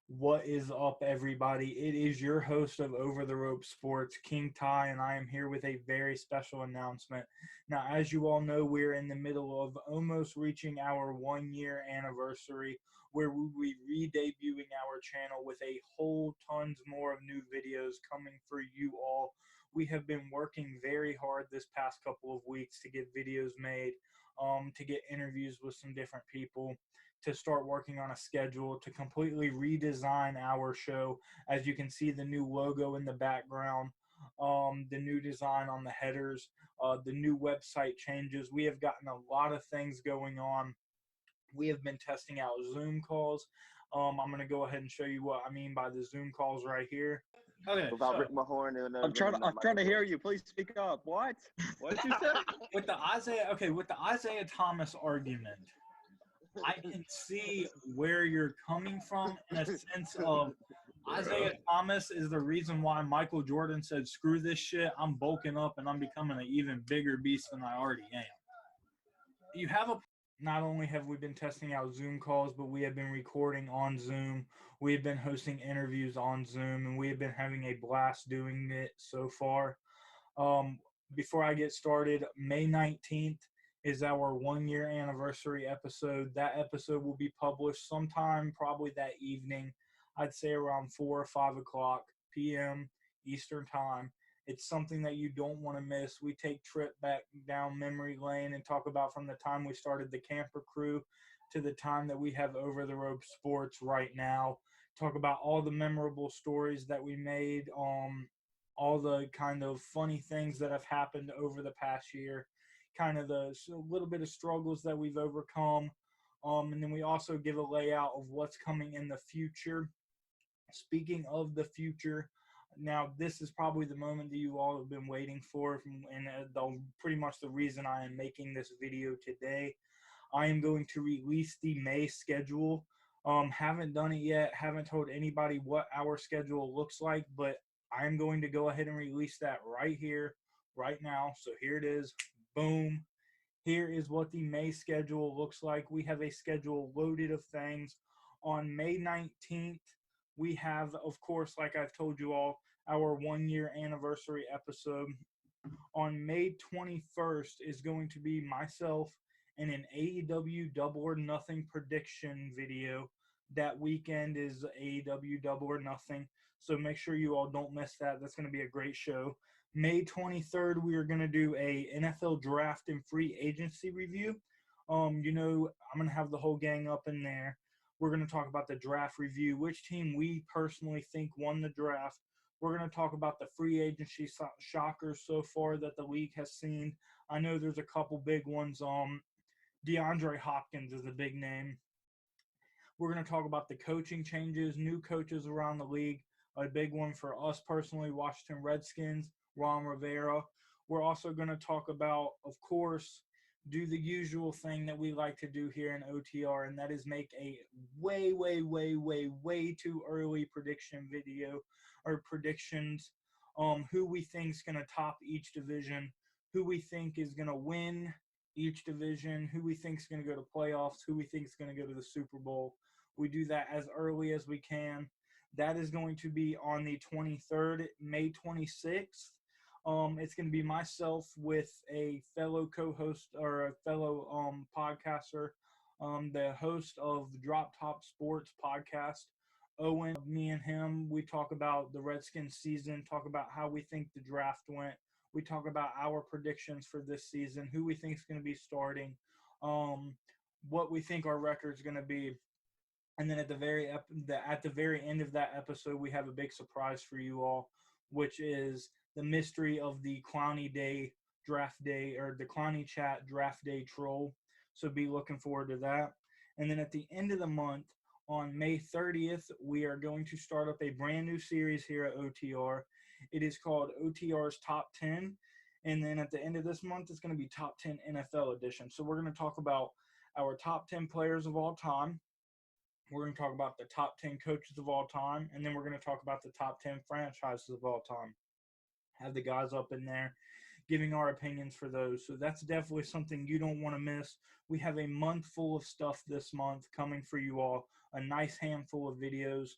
What is up, everybody? It is your host of Over the Rope Sports, KingTy, and I am here with a very special announcement. Now, as you all know, we're in the middle of almost reaching our 1-year anniversary, where we will be re-debuting our channel with a whole tons more of new videos coming for you all. We have been working very hard this past couple of weeks to get videos made, to get interviews with some different people, to start working on a schedule, to completely redesign our show. As you can see, the new logo in the background, the new design on the headers, the new website changes. We have gotten a lot of things going on. We have been testing out Zoom calls. I'm going to go ahead and show you what I mean by the Zoom calls right here. Okay, Without so Rick Mahorn and I'm trying to hear you. Please speak up. What did you say? with the Isaiah Thomas argument, I can see where you're coming from in a sense of Isaiah Thomas is the reason why Michael Jordan said, screw this shit, I'm bulking up and I'm becoming an even bigger beast than I already am. Not only have we been testing out Zoom calls, but we have been recording on Zoom. We have been hosting interviews on Zoom, and we have been having a blast doing it so far. Before I get started, May 19th is our 1-year anniversary episode. That episode will be published sometime probably that evening. I'd say around 4 or 5 o'clock p.m. Eastern time. It's something that you don't want to miss. We take trip back down memory lane and talk about from the time we started the camper crew to the time that we have Over the Rope Sports right now. Talk about all the memorable stories that we made, all the kind of funny things that have happened over the past year, kind of a little bit of struggles that we've overcome. And then we also give a layout of what's coming in the future. Speaking of the future, now this is probably the moment that you all have been waiting for, and pretty much the reason I am making this video today. I am going to release the May schedule. Haven't done it yet, haven't told anybody what our schedule looks like, but I'm going to go ahead and release that right here, right now. So here it is. Boom. Here is what the May schedule looks like. We have a schedule loaded of things. On May 19th, we have, of course, like I've told you all, our 1-year anniversary episode. On May 21st is going to be myself and an AEW Double or Nothing prediction video. That weekend is AEW Double or Nothing, so make sure you all don't miss that. That's going to be a great show. May 23rd, we are going to do a NFL draft and free agency review. I'm going to have the whole gang up in there. We're going to talk about the draft review, which team we personally think won the draft. We're going to talk about the free agency shockers so far that the league has seen. I know there's a couple big ones. DeAndre Hopkins is a big name. We're going to talk about the coaching changes, new coaches around the league. A big one for us personally, Washington Redskins, Ron Rivera. We're also going to talk about, of course, do the usual thing that we like to do here in OTR, and that is make a way too early prediction video or predictions. Who we think is going to top each division, who we think is going to win each division, who we think is going to go to playoffs, who we think is going to go to the Super Bowl. We do that as early as we can. That is going to be on the 23rd, May 26th. It's going to be myself with a fellow co-host or a fellow podcaster, the host of the Drop Top Sports podcast, Owen. Me and him, we talk about the Redskins season, talk about how we think the draft went. We talk about our predictions for this season, who we think is going to be starting, what we think our record's going to be. And then at the very end of that episode, we have a big surprise for you all, which is the mystery of the Clowney Day draft day, or the Clowney Chat draft day troll. So be looking forward to that. And then at the end of the month, on May 30th, we are going to start up a brand new series here at OTR. It is called OTR's Top 10. And then at the end of this month, it's going to be Top 10 NFL edition. So we're going to talk about our top 10 players of all time. We're going to talk about the top 10 coaches of all time. And then we're going to talk about the top 10 franchises of all time. Have the guys up in there giving our opinions for those. So that's definitely something you don't want to miss. We have a month full of stuff this month coming for you all, a nice handful of videos.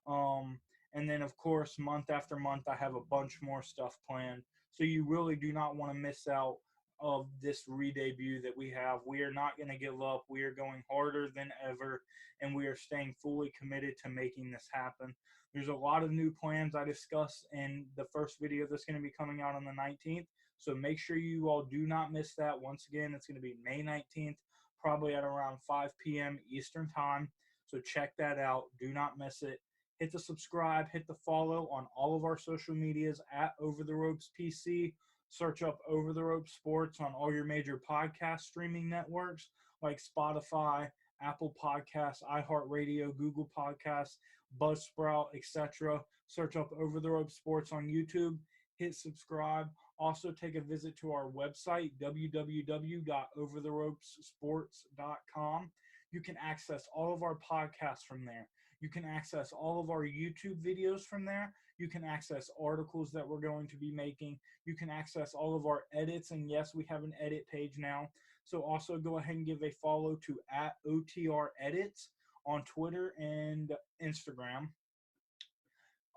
And then, of course, month after month, I have a bunch more stuff planned. So you really do not want to miss out of this re-debut that we have. We are not going to give up. We are going harder than ever, and we are staying fully committed to making this happen. There's a lot of new plans I discussed in the first video that's going to be coming out on the 19th. So make sure you all do not miss that. Once again, it's going to be May 19th, probably at around 5 p.m. Eastern Time. So check that out. Do not miss it. Hit the subscribe, hit the follow on all of our social medias at Over the Ropes PC. Search up Over the Ropes Sports on all your major podcast streaming networks like Spotify, Apple Podcasts, iHeartRadio, Google Podcasts, Buzzsprout, etc. Search up Over the Ropes Sports on YouTube. Hit subscribe. Also take a visit to our website, www.overtheropesports.com. You can access all of our podcasts from there. You can access all of our YouTube videos from there. You can access articles that we're going to be making. You can access all of our edits. And yes, we have an edit page now. So also go ahead and give a follow to @OTR Edits on Twitter and Instagram.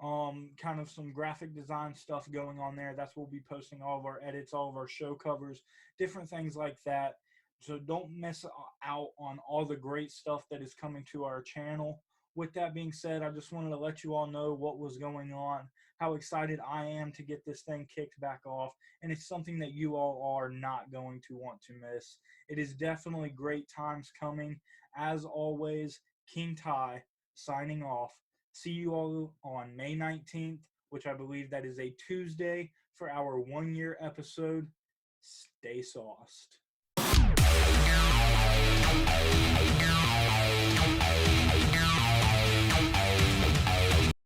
Kind of some graphic design stuff going on there. That's where we'll be posting all of our edits, all of our show covers, different things like that. So don't miss out on all the great stuff that is coming to our channel. With that being said, I just wanted to let you all know what was going on, how excited I am to get this thing kicked back off, and it's something that you all are not going to want to miss. It is definitely great times coming. As always, KingTy signing off. See you all on May 19th, which I believe that is a Tuesday, for our 1-year episode. Stay sauced.